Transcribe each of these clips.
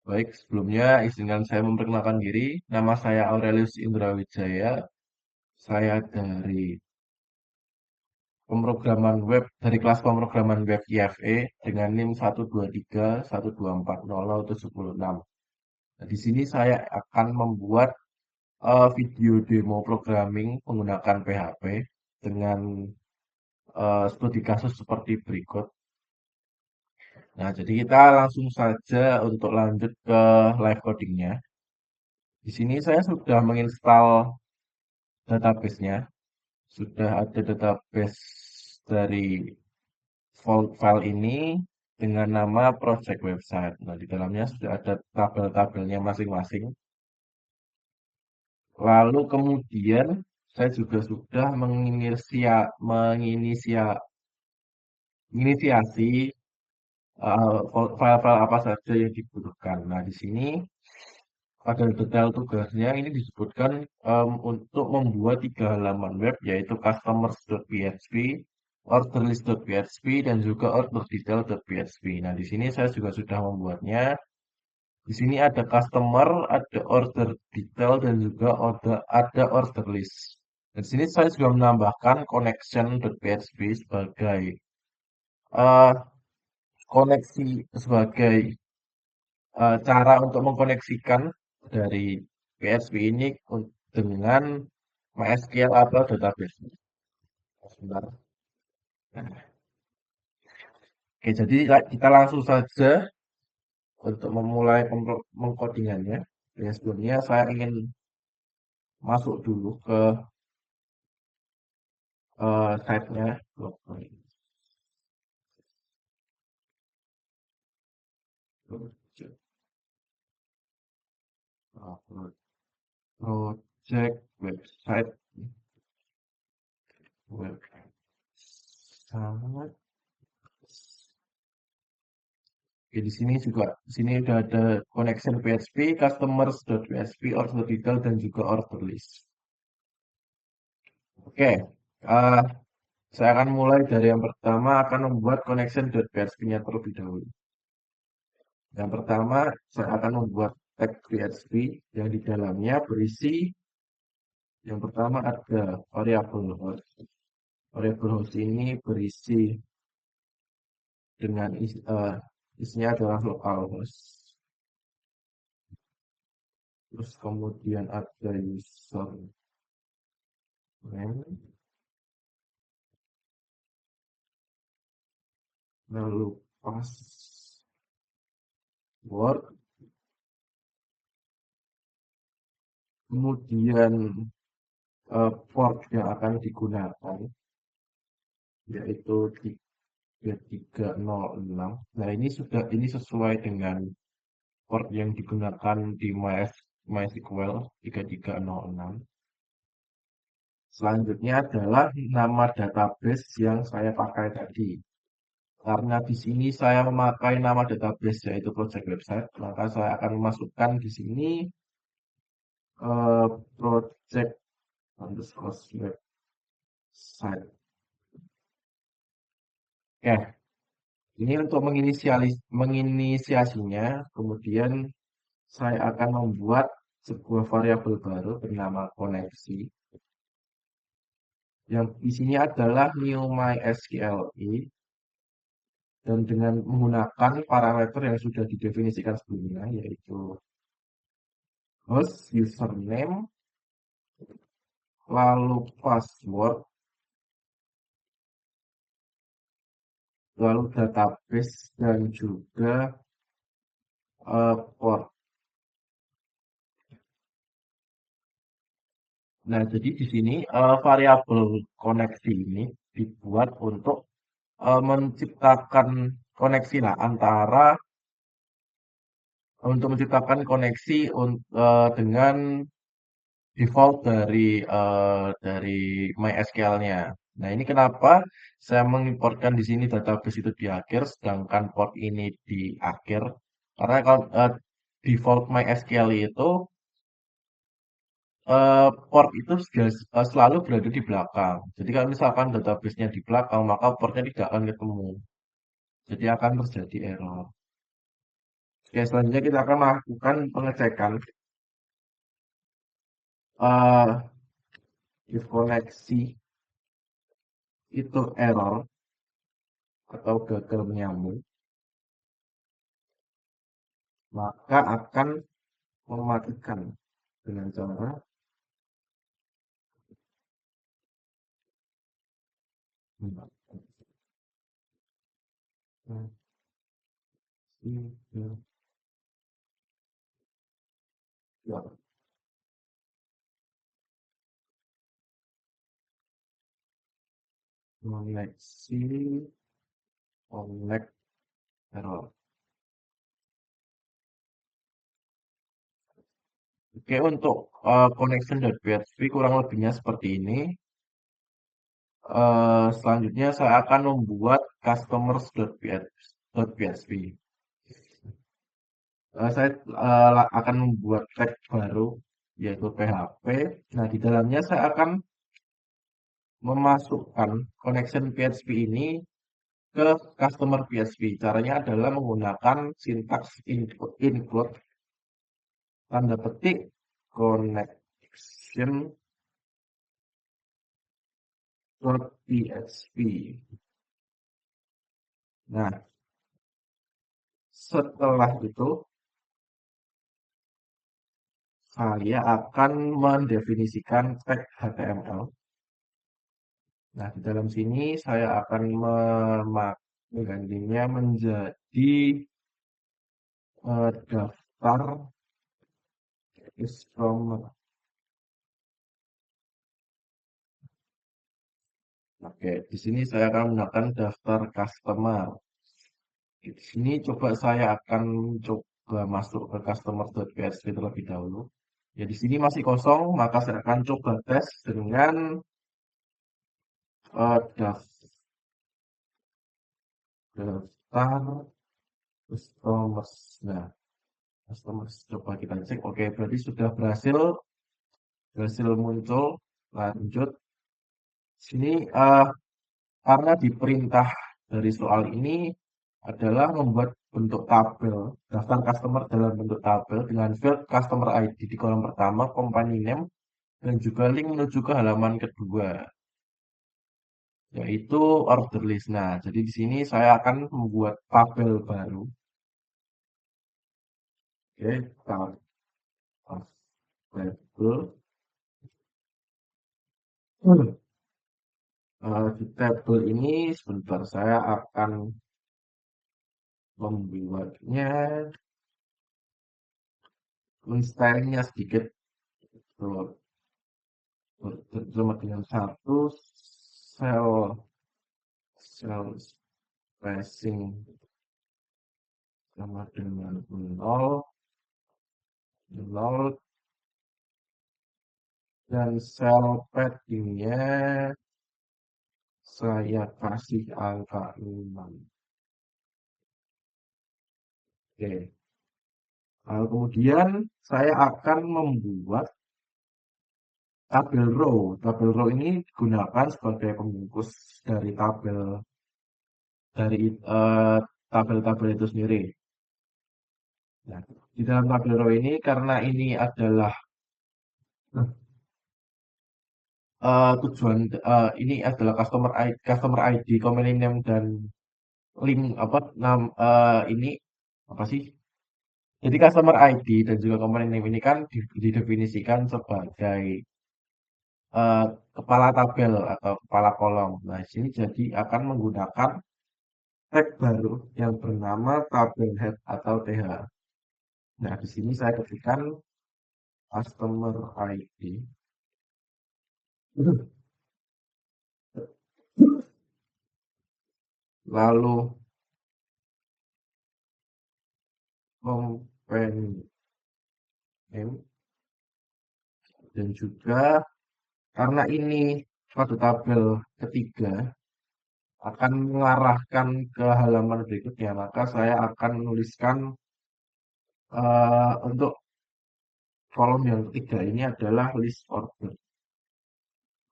Baik, sebelumnya izinkan saya memperkenalkan diri. Nama saya Aurelius Indrawijaya. Saya dari pemrograman web, dari kelas pemrograman web IFE dengan NIM 123.124.0076. Nah, di sini saya akan membuat video demo programming menggunakan PHP dengan studi kasus seperti berikut. Nah, jadi kita langsung saja untuk lanjut ke live codingnya. Di sini saya sudah menginstal database-nya. Sudah ada database dari file ini dengan nama project website. Nah, di dalamnya sudah ada tabel-tabelnya masing-masing. Lalu kemudian saya juga sudah menginisiasi file-file apa saja yang dibutuhkan. Nah, di sini pada detail tugasnya ini disebutkan untuk membuat 3 halaman web yaitu customers.php, orderlist.php, dan juga orderdetail.php. Nah, di sini saya juga sudah membuatnya. Di sini ada customer, ada order detail, dan juga ada order list. Dan di sini saya juga menambahkan connection.php sebagai eh, koneksi sebagai cara untuk mengkoneksikan dari PHP ini dengan MySQL atau database. Sebentar. Oke, jadi kita langsung saja untuk memulai mengcodingannya. Ya, sebelumnya saya ingin masuk dulu ke site-nya. Project website website. Oke, di sini udah ada connection PHP, customers.php, order detail, dan juga order list. Oke, eh, saya akan mulai dari yang pertama, akan membuat connection.php-nya terlebih dahulu. Yang pertama, saya akan membuat tag PHP yang di dalamnya berisi, yang pertama ada variable host. Variable host ini berisi dengan isinya adalah localhost. Terus kemudian ada username, lalu password, kemudian port yang akan digunakan yaitu 3306. Nah, ini sesuai dengan port yang digunakan di MySQL 3306. Selanjutnya adalah nama database yang saya pakai tadi. Karena di sini saya memakai nama database yaitu project website, maka saya akan memasukkan di sini project underscore website. Oke, ini untuk menginisiasinya, kemudian saya akan membuat sebuah variabel baru bernama koneksi, yang isinya adalah new mysqli, dan dengan menggunakan parameter yang sudah didefinisikan sebelumnya, yaitu host, username, lalu password, lalu database, dan juga port. Nah, jadi di sini variabel koneksi ini dibuat menciptakan koneksi lah antara untuk menciptakan koneksi dengan default dari MySQL-nya. Nah, ini kenapa saya mengimportkan di sini database itu di akhir, sedangkan port ini di akhir. Karena kalau default MySQL itu port itu selalu berada di belakang. Jadi kalau misalkan database-nya di belakang, maka portnya tidak akan ketemu. Jadi akan terjadi error. Oke, selanjutnya kita akan melakukan pengecekan eh if koneksi itu error atau gagal menyambung, maka akan mematikan dengan cara mematikan ya, koneksi connect error. Oke, untuk connection.php kurang lebihnya seperti ini. Selanjutnya saya akan membuat customers.php. Saya akan membuat tag baru yaitu PHP. Nah, di dalamnya saya akan memasukkan connection PHP ini ke customer PHP. Caranya adalah menggunakan sintaks include tanda petik connection PHP. Nah, setelah itu saya akan mendefinisikan tag HTML. Nah, di dalam sini saya akan menggantinya menjadi daftar customer. Oke, di sini saya akan menggunakan daftar customer. Di sini coba saya akan coba masuk ke customer.php terlebih dahulu. Ya, di sini masih kosong, maka saya akan coba tes dengan daftar customers. Nah, customers coba kita cek. Oke, berarti sudah berhasil muncul. Lanjut. Sini karena di perintah dari soal ini adalah membuat bentuk tabel, daftar customer dalam bentuk tabel dengan field customer ID di kolom pertama, company name, dan juga link menuju ke halaman kedua, yaitu order list. Nah, jadi di sini saya akan membuat tabel baru. Oke, tabel. Di tabel ini sebentar saya akan membuatnya menstylenya sedikit bersama dengan satu sel spacing sama dengan nol dan sel paddingnya saya kasih angka 6. Oke. Lalu kemudian saya akan membuat tabel row. Tabel row ini digunakan sebagai pembungkus dari tabel-tabel itu sendiri. Nah, di dalam tabel row ini karena ini adalah tujuan ini adalah customer ID, company name dan link apa ini apa sih? Jadi customer ID dan juga company name ini kan didefinisikan sebagai eh, kepala tabel atau kepala kolom. Nah, di sini jadi akan menggunakan tag baru yang bernama tabel head atau TH. Nah, di sini saya ketikkan customer ID. Lalu company name dan juga karena ini pada tabel ketiga akan mengarahkan ke halaman berikutnya, maka saya akan menuliskan untuk kolom yang ketiga ini adalah list order.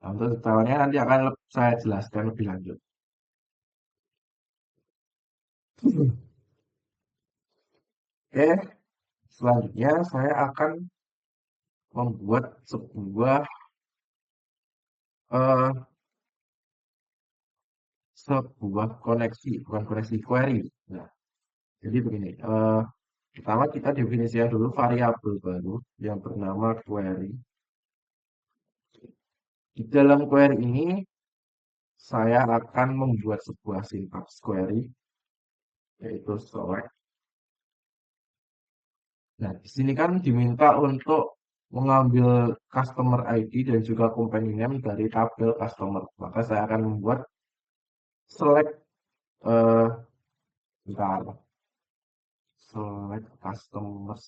Nah, untuk detailnya nanti akan saya jelaskan lebih lanjut. Oke, selanjutnya saya akan membuat eh, sebuah koneksi, bukan koneksi, query. Nah, jadi begini, pertama kita definisikan dulu variabel baru yang bernama query. Di dalam query ini, saya akan membuat sebuah sintaks query, yaitu select. Nah, di sini kan diminta untuk mengambil customer ID dan juga company name dari tabel customer. Maka saya akan membuat select, eh, bentar, select customers.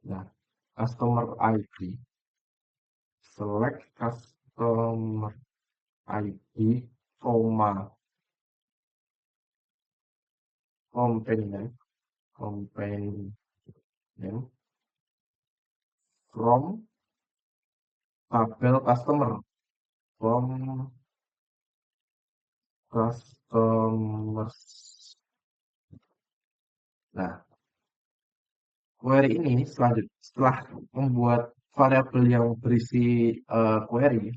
Nah, customer ID, select customer ID, koma, company name, company name from tabel customer, from customers. Nah, query ini setelah membuat variabel yang berisi query,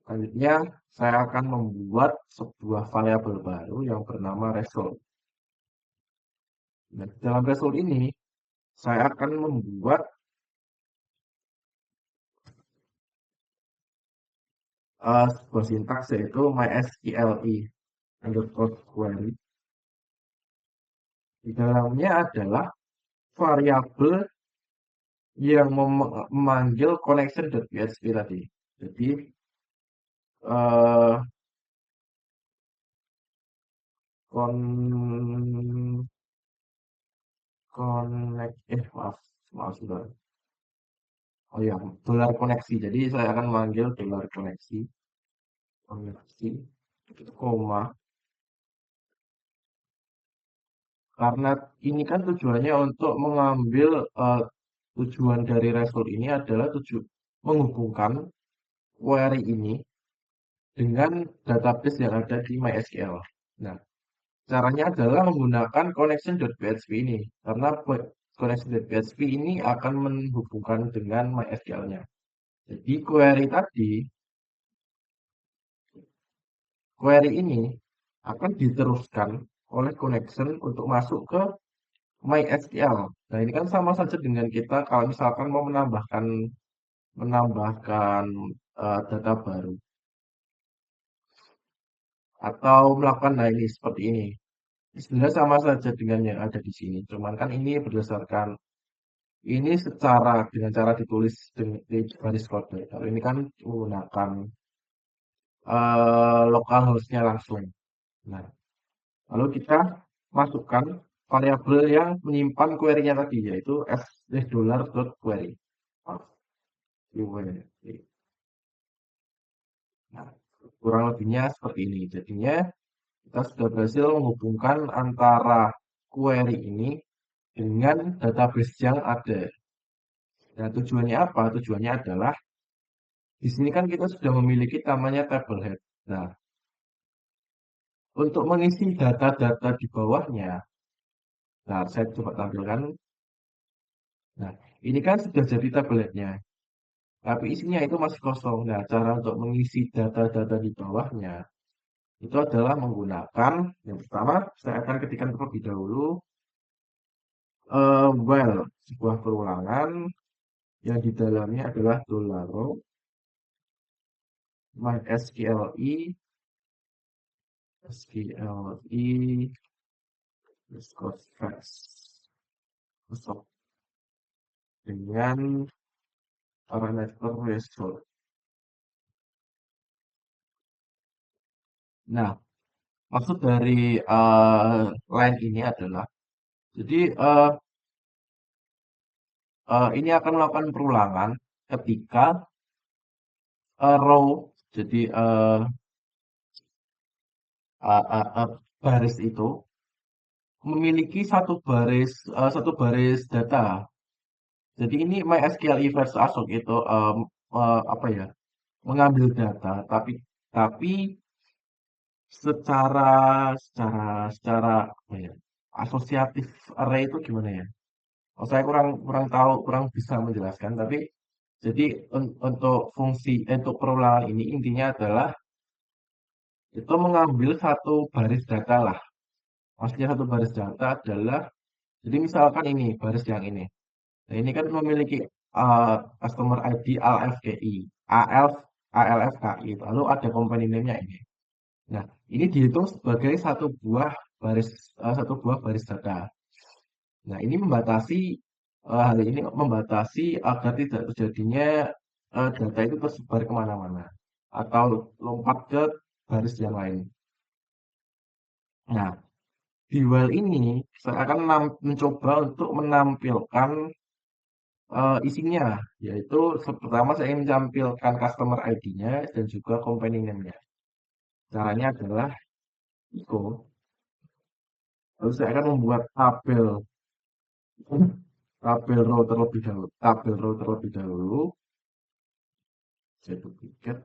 selanjutnya saya akan membuat sebuah variabel baru yang bernama result. Nah, dalam result ini saya akan membuat sebuah sintaks yaitu mysqli underscore query. Di dalamnya adalah variabel yang memanggil connection.php tadi. Jadi eh kon connect maaf maaf sudah. Oh ya, dolar koneksi. Jadi saya akan memanggil dolar koneksi, koneksi, koma. Karena ini kan tujuannya untuk mengambil tujuan dari result ini adalah menghubungkan query ini dengan database yang ada di MySQL. Nah, caranya adalah menggunakan connection.php ini. Karena connection.php ini akan menghubungkan dengan MySQL-nya. Jadi query ini akan diteruskan oleh connection untuk masuk ke MySQL. Nah, ini kan sama saja dengan kita kalau misalkan mau menambahkan data baru atau melakukan nah ini seperti ini. Sebenarnya sama saja dengan yang ada di sini. Cuman kan ini berdasarkan ini secara dengan cara ditulis di baris kode. Kalau ini kan menggunakan localhost-nya langsung. Nah, lalu kita masukkan variabel yang menyimpan query-nya tadi, yaitu $query. Nah, kurang lebihnya seperti ini. Jadinya kita sudah berhasil menghubungkan antara query ini dengan database yang ada. Nah, tujuannya apa? Tujuannya adalah di sini kan kita sudah memiliki namanya table head. Nah, untuk mengisi data-data di bawahnya, nah saya coba tampilkan. Nah, ini kan sudah jadi tabelnya, tapi isinya itu masih kosong. Nah, cara untuk mengisi data-data di bawahnya itu adalah menggunakan yang pertama saya akan ketikkan terlebih dahulu while sebuah perulangan yang di dalamnya adalah $, mysqli underscore facts dengan parameter result. Nah, maksud dari line ini adalah, jadi ini akan melakukan perulangan ketika row, jadi baris itu memiliki satu baris data. Jadi ini MySQL versus ASOC itu apa ya, mengambil data, tapi secara secara secara apa ya? asosiatif array itu gimana ya? Oh, saya kurang kurang tahu, kurang bisa menjelaskan. Tapi jadi untuk fungsi untuk perulangan ini intinya adalah itu mengambil satu baris data lah. Maksudnya satu baris data adalah jadi misalkan ini baris yang ini. Nah, ini kan memiliki customer ID ALFKI, ALF, ALFKI, lalu ada company name-nya ini. Nah, ini dihitung sebagai satu buah baris data. Nah, ini membatasi hal ini membatasi agar tidak terjadinya data itu tersebar kemana-mana atau lompat ke baris yang lain. Nah, di while ini saya akan mencoba untuk menampilkan isinya, yaitu pertama saya ingin menampilkan customer ID-nya dan juga company name-nya. Caranya adalah Iko. Lalu saya akan membuat tabel row terlebih dahulu. Tabel row terlebih dahulu. Saya duplikat.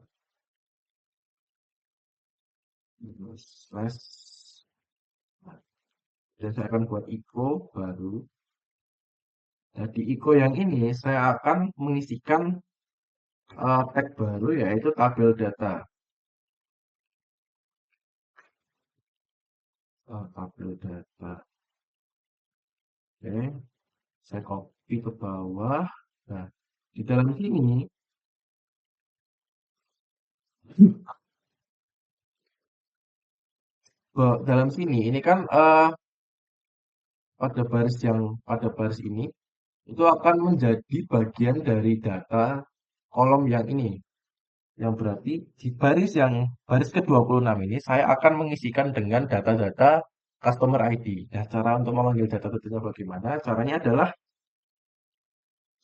Slash. Dan saya akan buat Iko baru. Nah, di Iko yang ini saya akan mengisikan tag baru yaitu tabel data. Tabel data. Oke, saya copy ke bawah. Nah, di dalam sini, dalam sini, ini kan pada baris ini itu akan menjadi bagian dari data kolom yang ini. Yang berarti di baris ke-26 ini saya akan mengisikan dengan data-data customer ID. Nah, cara untuk memanggil data-datanya bagaimana? Caranya adalah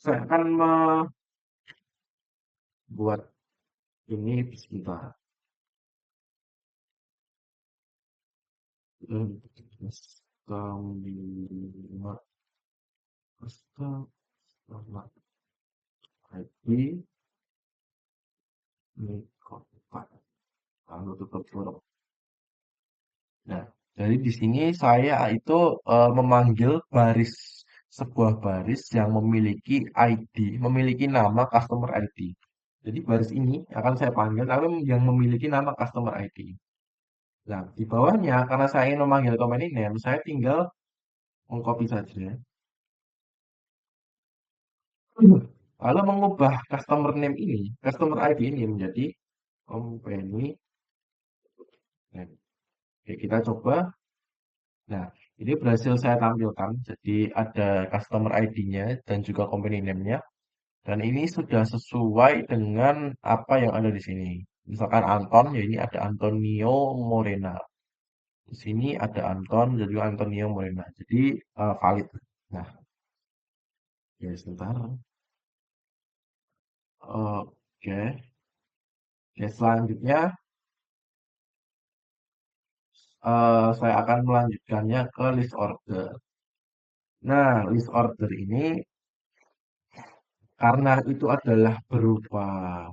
saya akan membuat ini sebentar. Custom customer ID ini kotak lalu tutup huruf. Nah, jadi di sini saya itu memanggil sebuah baris yang memiliki ID, memiliki nama customer ID. Jadi baris ini akan saya panggil tapi yang memiliki nama customer ID. Nah, di bawahnya karena saya ingin memanggil company name, saya tinggal mengcopy saja. Lalu mengubah customer ID ini menjadi company name. Oke, kita coba. Nah, ini berhasil saya tampilkan. Jadi ada customer ID-nya dan juga company name-nya. Dan ini sudah sesuai dengan apa yang ada di sini. Misalkan Anton, ya ini ada Antonio Morena. Di sini ada Anton dan juga Antonio Morena. Jadi valid. Nah, ya sebentar. Oke. Oke, selanjutnya saya akan melanjutkannya ke list order. Nah, list order ini karena itu adalah berupa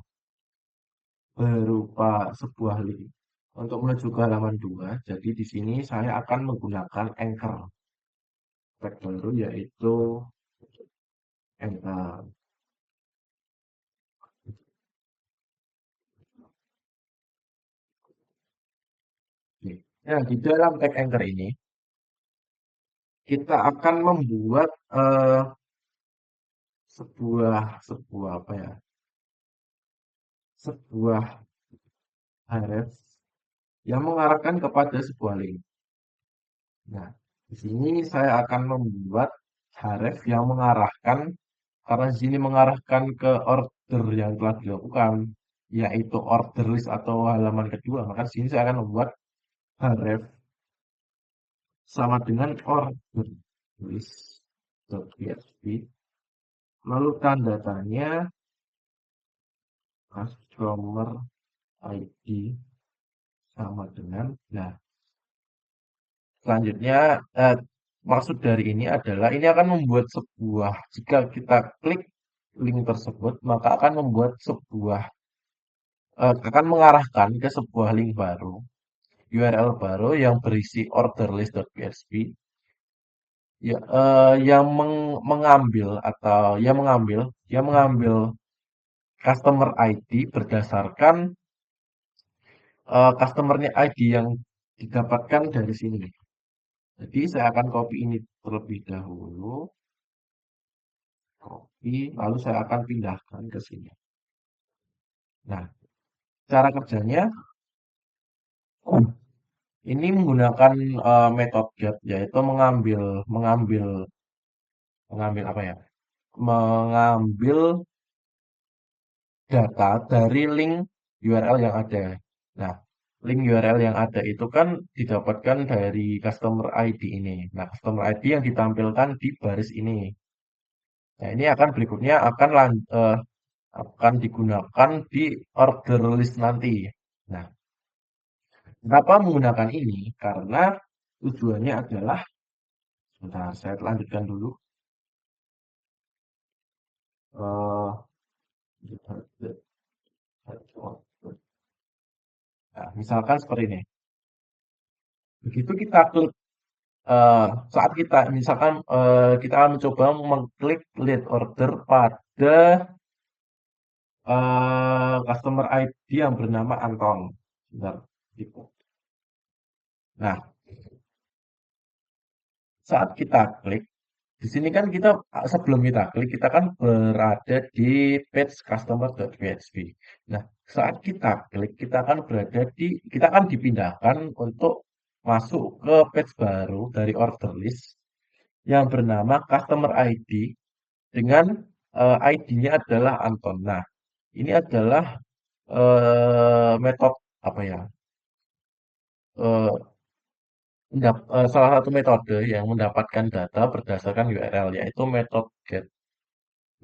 sebuah link untuk menuju ke halaman 2. Jadi di sini saya akan menggunakan anchor tag baru yaitu anchor. Oke. Nah, di dalam tag anchor ini kita akan membuat sebuah apa ya? Sebuah href yang mengarahkan kepada sebuah link. Nah, di sini saya akan membuat href yang mengarahkan karena di sini mengarahkan ke order yang telah dilakukan, yaitu order list atau halaman kedua. Maka di sini saya akan membuat href sama dengan order list.php. Lalu tanda tanya customer ID sama dengan. Nah, selanjutnya maksud dari ini adalah ini akan membuat jika kita klik link tersebut maka akan membuat akan mengarahkan ke sebuah link baru, URL baru yang berisi order list.php Ya, yang mengambil atau yang mengambil customer ID berdasarkan customernya ID yang didapatkan dari sini. Jadi saya akan copy ini terlebih dahulu, copy, lalu saya akan pindahkan ke sini. Nah, cara kerjanya ini menggunakan metode get, yaitu mengambil mengambil mengambil apa ya? Mengambil data dari link URL yang ada. Nah, link URL yang ada itu kan didapatkan dari customer ID ini. Nah, customer ID yang ditampilkan di baris ini. Nah, ini akan berikutnya akan digunakan di order list nanti. Nah, kenapa menggunakan ini? Karena tujuannya adalah, sebentar, saya lanjutkan dulu. Nah, misalkan seperti ini. Begitu kita klik, saat kita misalkan kita mencoba mengklik lead order pada customer ID yang bernama Anton. Bentar, gitu. Nah, saat kita klik, di sini kan kita sebelum kita klik, kita kan berada di page customer.php. Nah, saat kita klik, kita akan dipindahkan untuk masuk ke page baru dari order list yang bernama customer ID dengan ID-nya adalah Anton. Nah, ini adalah metode apa ya? eh, salah satu metode yang mendapatkan data berdasarkan URL yaitu metode get.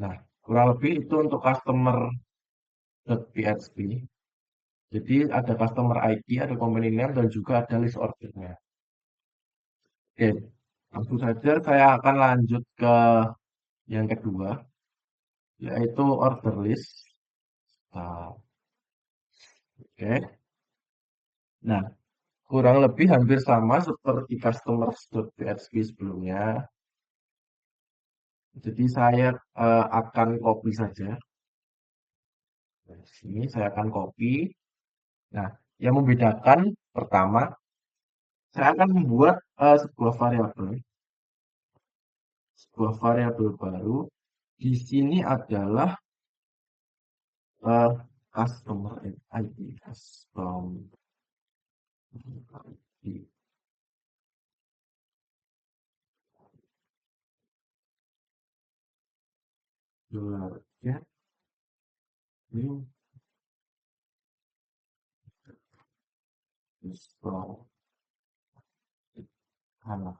Nah, kurang lebih itu untuk customer.php. Jadi ada customer ID, ada company name, dan juga ada list ordernya. Oke, langsung saja saya akan lanjut ke yang kedua, yaitu order list. Nah, oke. Nah, kurang lebih hampir sama seperti customers.php sebelumnya. Jadi saya akan copy saja. Di sini saya akan copy. Nah, yang membedakan pertama, saya akan membuat sebuah variabel baru. Di sini adalah eh, customer ID, customer ID, dollar get new customer ID.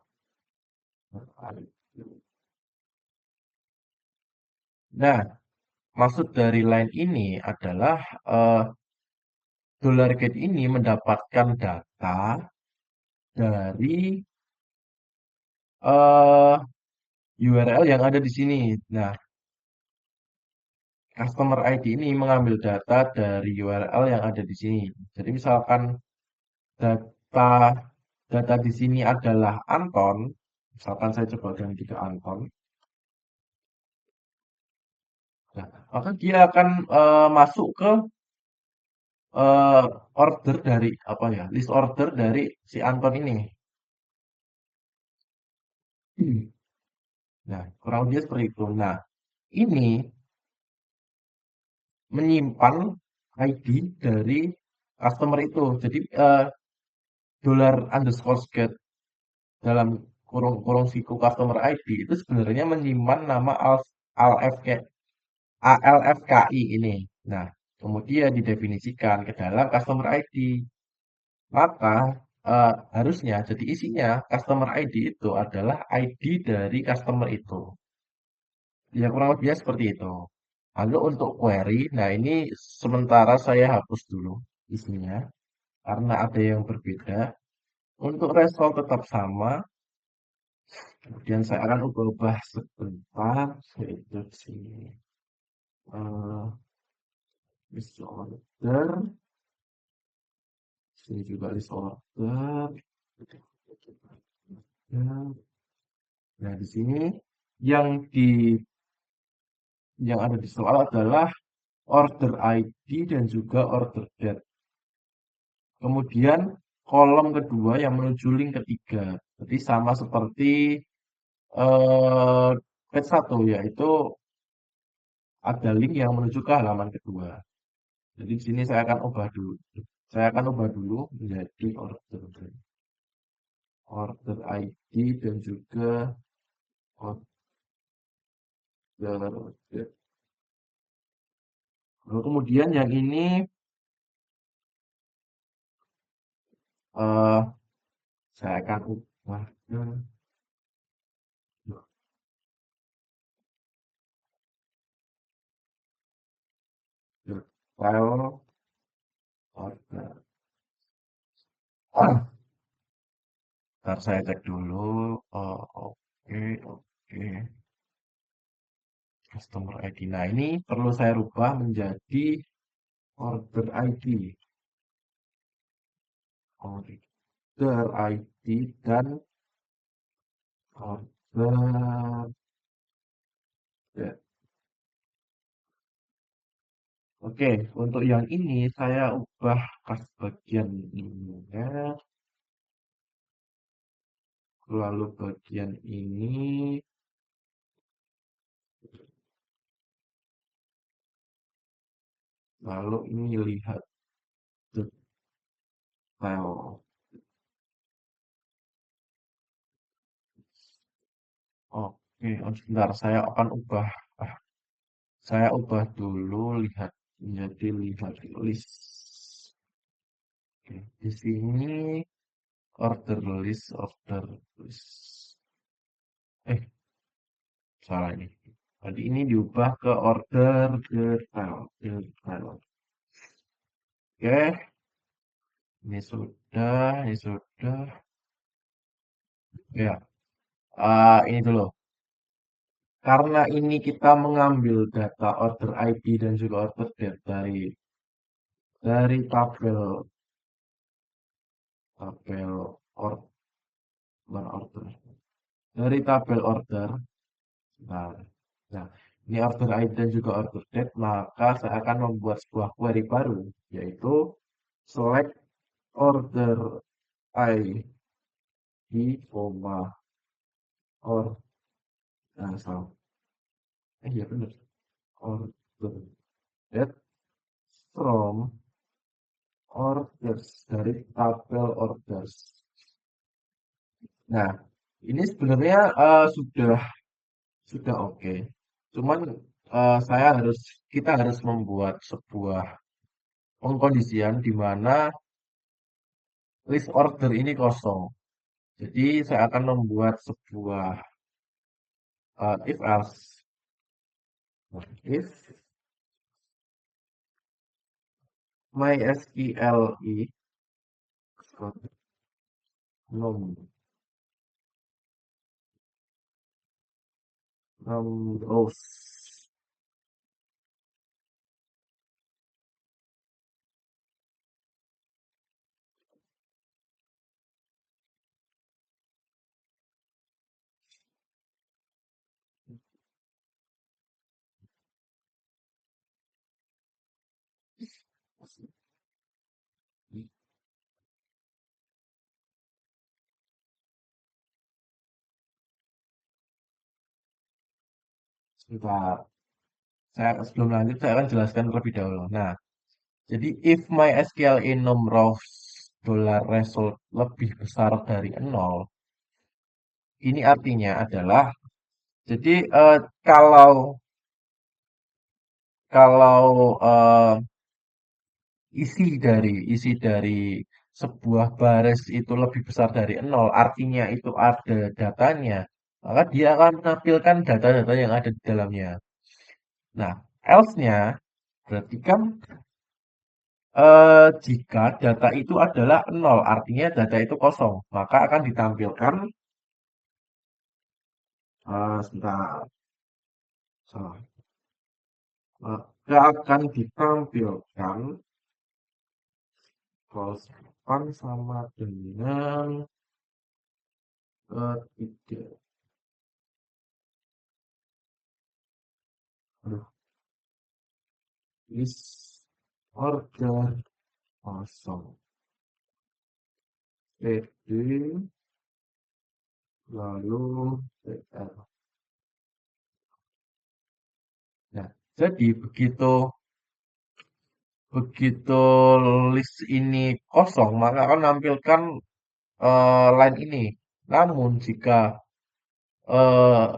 Nah, maksud dari line ini adalah eh, dollar get ini mendapatkan data dari eh, URL yang ada di sini. Nah, customer ID ini mengambil data dari URL yang ada di sini. Jadi misalkan data data di sini adalah Anton, misalkan saya coba ganti ke Anton, nah, maka dia akan masuk ke eh, order dari apa ya, list order dari si Anton ini. Nah, kurang lebih seperti itu. Nah, ini menyimpan ID dari customer itu. Jadi dollar underscore get dalam kurung kurung siku customer ID itu sebenarnya menyimpan nama ALFK, ALFKI ini. Nah, kemudian didefinisikan ke dalam customer ID. Maka harusnya jadi isinya customer ID itu adalah ID dari customer itu. Ya kurang lebihnya seperti itu. Lalu untuk query, nah ini sementara saya hapus dulu isinya karena ada yang berbeda. Untuk result tetap sama, kemudian saya akan ubah-ubah sebentar, yaitu di sini. Eh, list order, sini juga list order. Ya, Nah, di sini yang di yang ada di soal adalah order ID dan juga order date. Kemudian kolom kedua yang menuju link ketiga. Jadi sama seperti page 1 yaitu ada link yang menuju ke halaman kedua. Jadi di sini saya akan ubah dulu. Saya akan ubah dulu menjadi order ID dan juga order date. Lalu kemudian yang ini eh saya akan ubah ke file order. Ntar saya cek dulu. Oh, oke, oke. Customer ID. Nah, ini perlu saya rubah menjadi order ID. Order ID dan order. Ya. Oke, untuk yang ini saya ubah kas bagian ini ya. Lalu bagian ini, lalu ini lihat detail. Oke, sebentar saya akan ubah. ah, Saya ubah dulu lihat menjadi lihat list. Oke, di sini order list. Eh, salah ini. Tadi ini diubah ke order detail. Oke, ini sudah. Ya, ini dulu. Karena ini kita mengambil data order ID dan juga order date dari tabel order order dari tabel order. Nah, nah, ini order ID dan juga order date, maka saya akan membuat sebuah query baru, yaitu select order ID, or, salah, iya benar, order date from orders, dari tabel orders. Nah, ini sebenarnya sudah oke. Cuman kita harus membuat sebuah pengkondisian di mana list order ini kosong. Jadi saya akan membuat sebuah if else. Nah, if MySQL num rows. Sebentar, sebelum lanjut saya akan jelaskan terlebih dahulu. Nah, jadi if MySQL enum rows $result lebih besar dari 0, ini artinya adalah jadi kalau kalau isi dari sebuah baris itu lebih besar dari 0, artinya itu ada datanya, maka dia akan menampilkan data-data yang ada di dalamnya. Nah, else-nya berarti kan jika data itu adalah 0, artinya data itu kosong, maka akan ditampilkan sebentar, salah. Maka akan ditampilkan false sama dengan 3. list order kosong PD lalu TL. Nah, jadi begitu begitu list ini kosong, maka akan menampilkan line ini. Namun jika eh,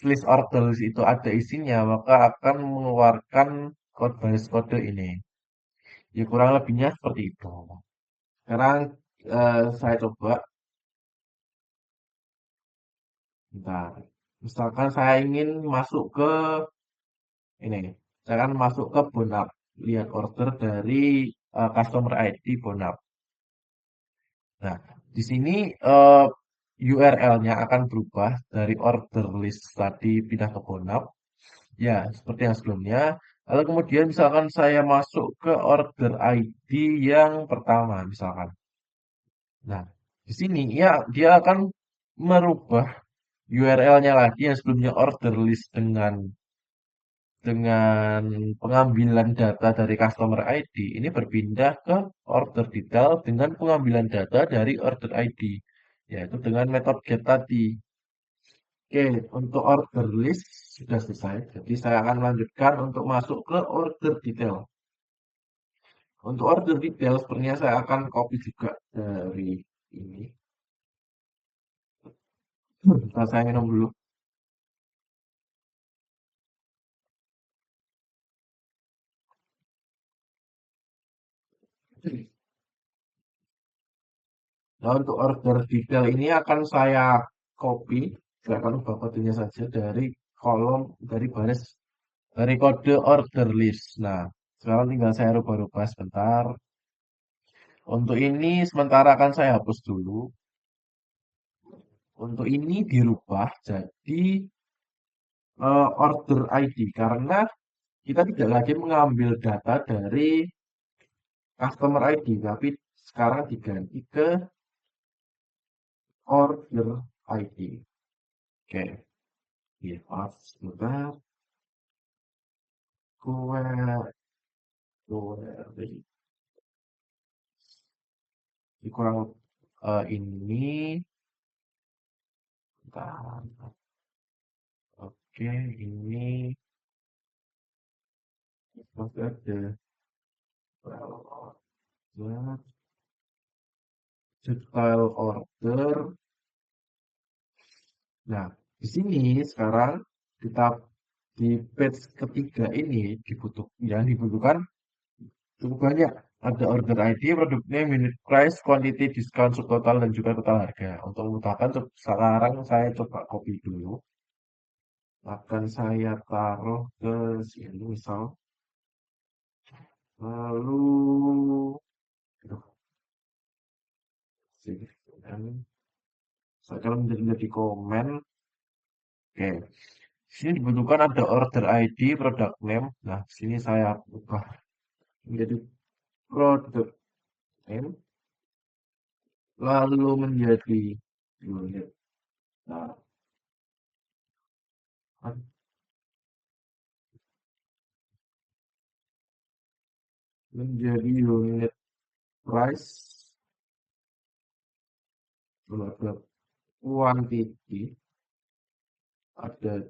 list order list itu ada isinya, maka akan mengeluarkan kode baris kode ini. Ya kurang lebihnya seperti itu. Sekarang saya coba, bentar. Misalkan saya ingin masuk ke ini, saya akan masuk ke Bonap, lihat order dari customer ID Bonap. Nah, di sini URL-nya akan berubah dari order list tadi pindah ke Bonap. Ya, seperti yang sebelumnya. Lalu kemudian misalkan saya masuk ke order ID yang pertama, misalkan. Nah, di sini ya dia akan merubah URL-nya lagi yang sebelumnya order list dengan pengambilan data dari customer ID ini berpindah ke order detail dengan pengambilan data dari order ID, yaitu dengan metode get tadi. Oke, untuk order list sudah selesai. Jadi saya akan lanjutkan untuk masuk ke order detail. Untuk order detail, sepertinya saya akan copy juga dari ini. Setelah saya minum dulu. Nah, untuk order detail ini akan saya copy, saya akan ubah kodenya saja dari kolom, dari baris, dari kode order list. Nah, sekarang tinggal saya rubah-rubah sebentar. Untuk ini sementara akan saya hapus dulu. Untuk ini dirubah jadi order ID karena kita tidak lagi mengambil data dari customer ID, tapi sekarang diganti ke order ID. Oke, ya, maaf sebentar. Query, query. Ini kurang ini. Bentar. Oke, ini masih ada order, detail order. Nah, di sini sekarang kita di page ketiga ini yang dibutuhkan cukup banyak. Ada order ID, produk name, unit price, quantity, discount, subtotal, dan juga total harga. Untuk memudahkan, sekarang saya coba copy dulu. Akan saya taruh ke sini, misal. Lalu, aduh, sini, saya akan menjadi komen. Oke, sini dibutuhkan ada order ID, product name. Nah, sini saya ubah menjadi product name, lalu menjadi unit. Nah, menjadi unit price, ada quantity, ada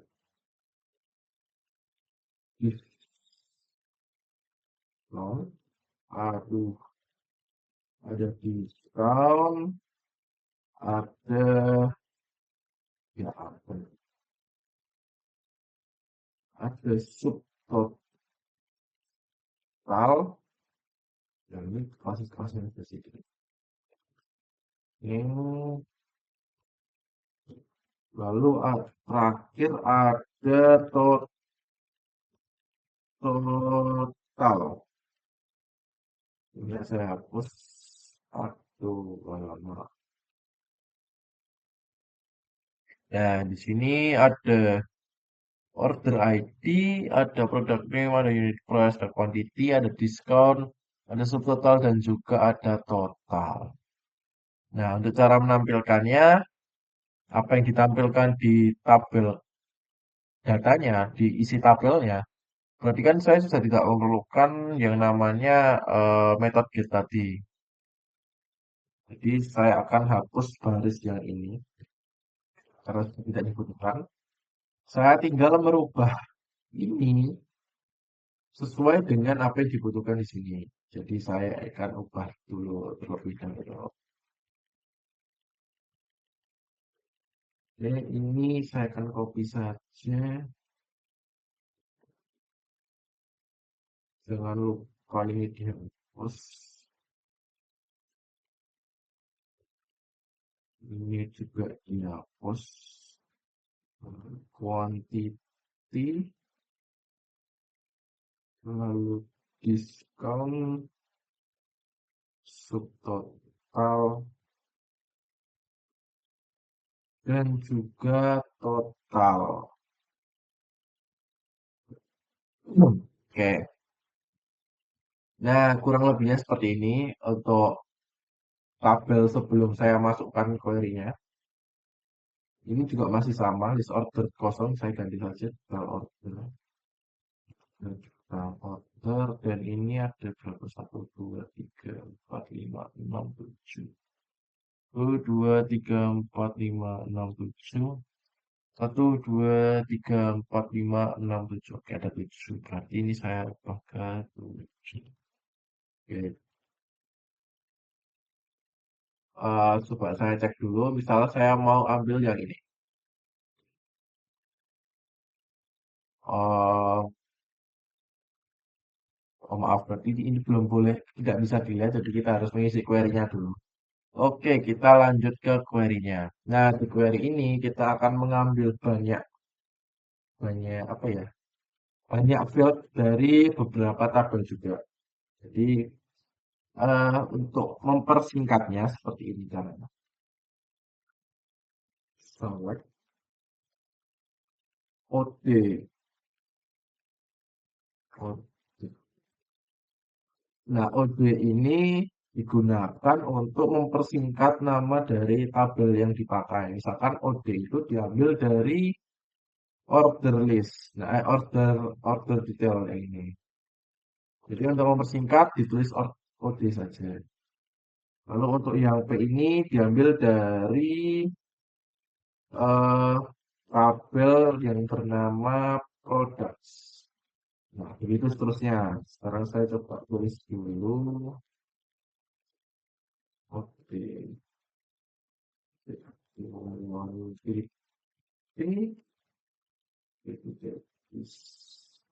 discount, aduh, ada discount, ada ya apa? Ada subtotal, dan ini kasus-kasusnya spesifik. Ini lalu terakhir ada total. Ini saya hapus. Aduh, lama. Nah, di sini ada order ID, ada product name, ada unit price, ada quantity, ada discount, ada subtotal, dan juga ada total. Nah, untuk cara menampilkannya, apa yang ditampilkan di tabel datanya, di isi tabelnya, Berarti kan saya sudah tidak memerlukan yang namanya metode get tadi. Jadi saya akan hapus baris yang ini karena sudah tidak dibutuhkan. Saya tinggal merubah ini sesuai dengan apa yang dibutuhkan di sini. Jadi saya akan ubah dulu terlebih dahulu. Oke, ini saya akan copy saja. Jangan lupa ini dihapus. Ini juga dihapus. Quantity, lalu diskon, subtotal, dan juga total. Oke. Nah, kurang lebihnya seperti ini untuk tabel sebelum saya masukkan query-nya. Ini juga masih sama, list order kosong, saya ganti saja total order. Total order, dan ini ada berapa? 1, 2, 3, 4, 5, 6, 7. 1, 2, 3, 4, 5, 6, 7. 1, 2, 3, 4, 5, 6, 7. Oke, ada 7. Berarti ini saya pakai 7. Oke. Coba saya cek dulu. Misalnya saya mau ambil yang ini. Eh, oh maaf, berarti ini belum boleh, tidak bisa dilihat. Jadi kita harus mengisi query-nya dulu. Oke, kita lanjut ke query-nya. Nah, di query ini kita akan mengambil banyak, banyak apa ya? Banyak field dari beberapa tabel juga. Jadi, untuk mempersingkatnya seperti ini caranya. Select OD. Nah, OD ini digunakan untuk mempersingkat nama dari tabel yang dipakai. Misalkan OD itu diambil dari order list. Nah, order detail yang ini. Jadi untuk mempersingkat ditulis OD saja. Lalu untuk yang P ini diambil dari eh, tabel yang bernama products. Nah, begitu seterusnya. Sekarang saya coba tulis dulu. Oke. Ini diskon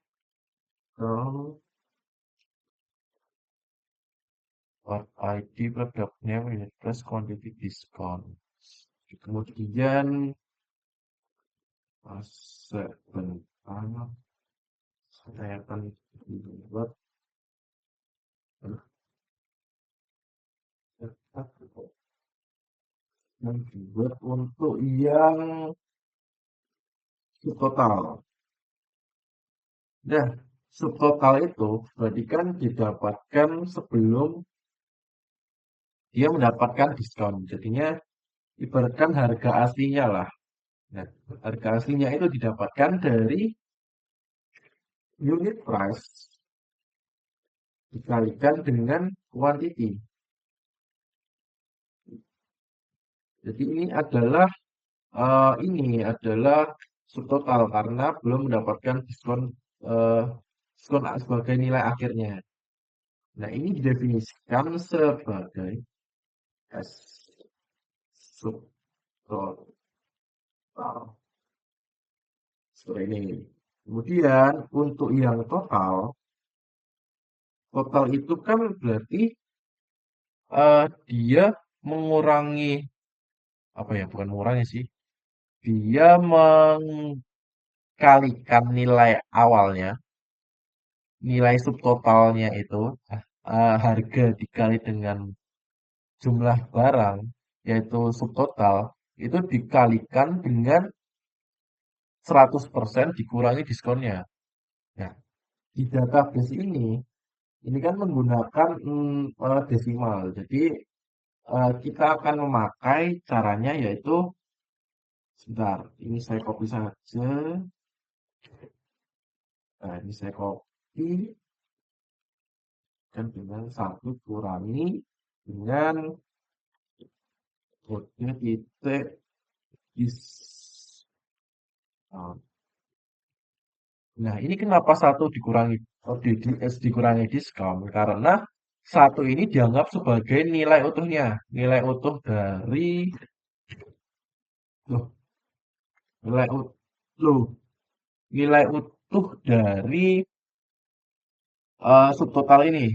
part ID product name unit plus quantity discount. Kemudian sebentar saya akan buat membuat untuk yang subtotal. Nah, subtotal itu berarti kan didapatkan sebelum dia mendapatkan diskon. Jadinya ibaratkan harga aslinya lah. Nah, harga aslinya itu didapatkan dari unit price dikalikan dengan quantity. Jadi ini adalah subtotal karena belum mendapatkan diskon eh, diskon sebagai nilai akhirnya. Nah, ini didefinisikan sebagai S subtotal seperti ini. Kemudian untuk yang total, total itu kan berarti dia mengurangi apa ya? Bukan mengurangi sih. Dia mengkalikan nilai awalnya, nilai subtotalnya itu, harga dikali dengan jumlah barang, yaitu subtotal, itu dikalikan dengan 100% dikurangi diskonnya. Nah, di database ini kan menggunakan desimal. Jadi, kita akan memakai caranya yaitu, sebentar, ini saya copy saja. Nah, ini saya copy dan dengan satu kurangi dengan kode titik dis. Nah, ini kenapa satu dikurangi dikurangi diskon? Karena satu ini dianggap sebagai nilai utuhnya, nilai utuh dari loh, nilai ut, loh, nilai utuh dari subtotal ini.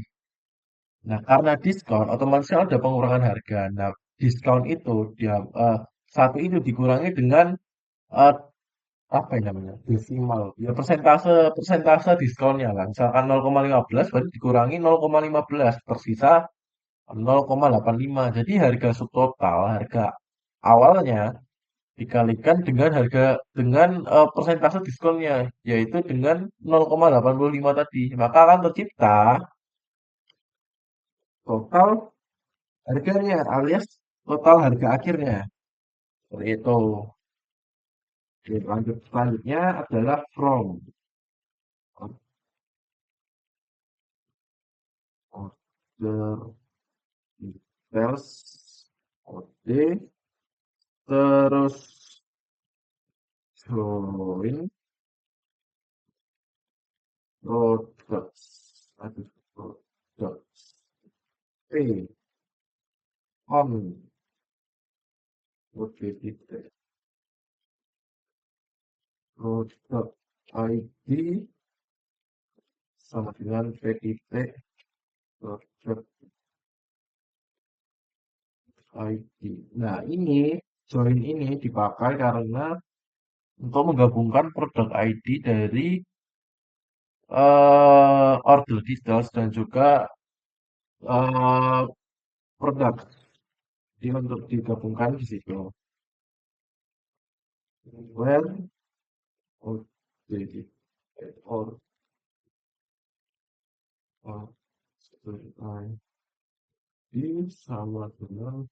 Nah, karena diskon, otomatis kan ada pengurangan harga. Nah, diskon itu dia satu itu dikurangi dengan eh, apa yang namanya desimal ya persentase persentase diskonnya lah misalkan 0,15 berarti dikurangi 0,15 tersisa 0,85 jadi harga subtotal harga awalnya dikalikan dengan harga dengan persentase diskonnya yaitu dengan 0,85 tadi maka akan tercipta total harganya alias total harga akhirnya seperti itu. Oke, lanjut selanjutnya adalah from order details kode terus join products aduh products p on kode titik product ID sama dengan p titik product ID. Nah ini join ini dipakai karena untuk menggabungkan produk ID dari order details dan juga eh, produk. Jadi untuk digabungkan di situ. Where order or order ID sama dengan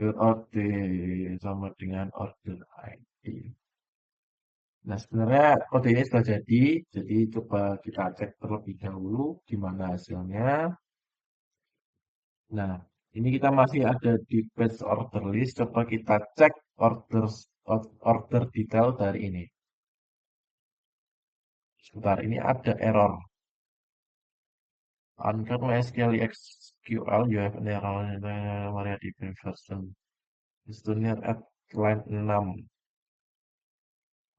order sama dengan order ID. Nah, sebenarnya kode ini sudah jadi coba kita cek terlebih dahulu gimana hasilnya. Nah, ini kita masih ada di page order list. Coba kita cek order detail dari ini. Sebentar, ini ada error. Under MySQL SQL, you have an error in the MariaDB version. Is to near at line 6.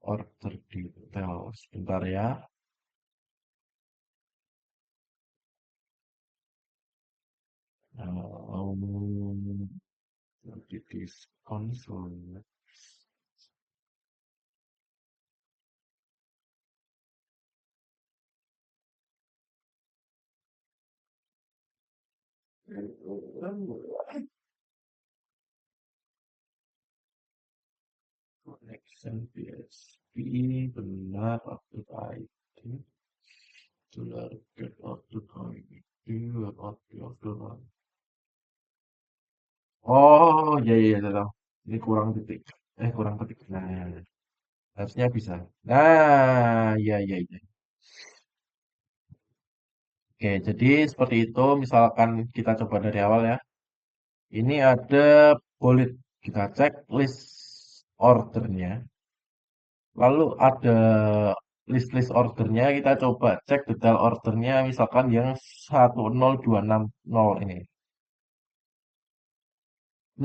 Order detail. Sebentar ya. Di diskon soalnya. Connection PHP benar update ID. Benar get update ID. Update. Oh, iya, iya, iya, tahu. Ini kurang titik. Kurang titik. Nah, harusnya bisa. Nah, iya, iya, iya. Oke, jadi seperti itu. Misalkan kita coba dari awal ya. Ini ada bullet. Kita cek list ordernya. Lalu ada list-list ordernya. Kita coba cek detail ordernya. Misalkan yang 10260 ini.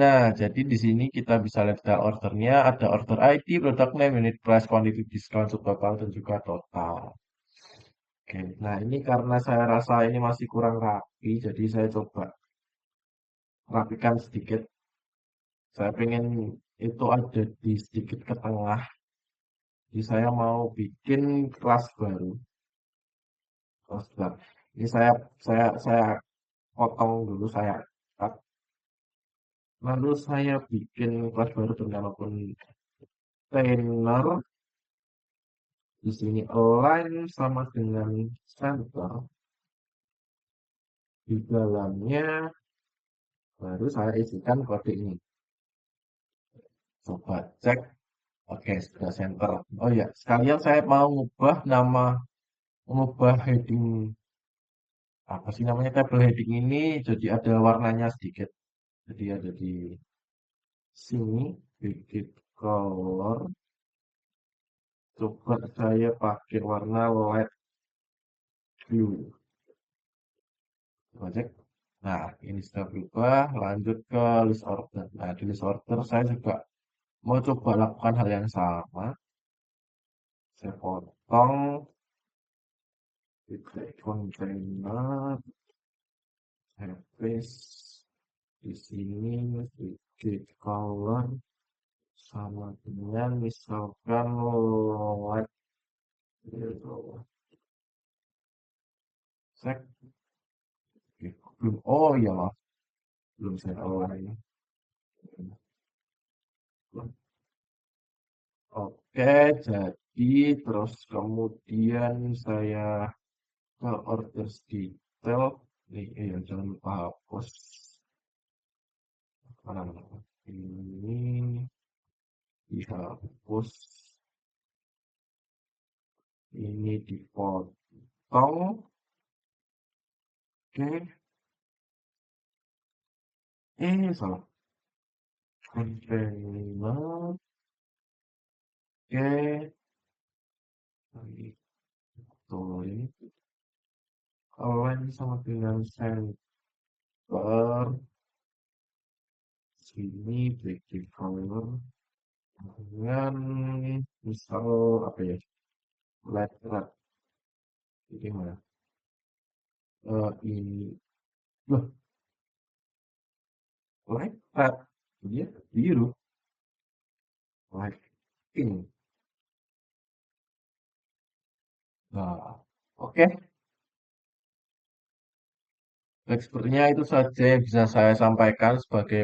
Nah, jadi di sini kita bisa lihat data ordernya, ada order ID, product name, unit price, quantity, discount, subtotal, dan juga total. Oke, nah ini karena saya rasa ini masih kurang rapi, jadi saya coba rapikan sedikit. Saya pengen itu ada di sedikit ke tengah. Jadi saya mau bikin kelas baru. Kelas baru. Ini saya potong dulu, saya cut. Lalu saya bikin kelas baru dengan container. Di sini align sama dengan center. Di dalamnya baru saya isikan kode ini. Coba cek. Oke, sudah center. Oh ya, sekalian saya mau mengubah heading, apa sih namanya, tabel heading ini jadi ada warnanya sedikit. Jadi ada di sini, edit color. Coba saya pakai warna light blue. Coba cek. Nah, ini sudah berubah. Lanjut ke list order. Nah, di list order saya juga mau coba lakukan hal yang sama. Saya potong titik container, saya paste di sini, titik color sama dengan misalkan light yellow. Cek. Oke, belum. Oh iya maaf, belum saya awalnya. Oke, jadi terus kemudian saya ke order detail. Nih, jangan lupa hapus. Mana, mana. Ini dihapus, ini dipotong. Oke, salah. Container. Oke, lagi tuh ini align sama dengan center. Sini background color dengan misal apa ya, light red. Ini mana? Ini loh, light red, dia biru, light pink. Nah, oke. Baik, sepertinya itu saja yang bisa saya sampaikan sebagai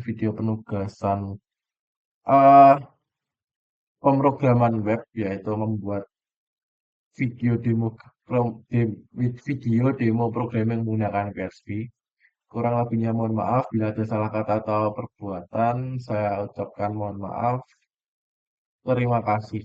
video penugasan eh, pemrograman web, yaitu membuat video demo video demo programming menggunakan PHP. Kurang lebihnya mohon maaf bila ada salah kata atau perbuatan. Saya ucapkan mohon maaf. Terima kasih.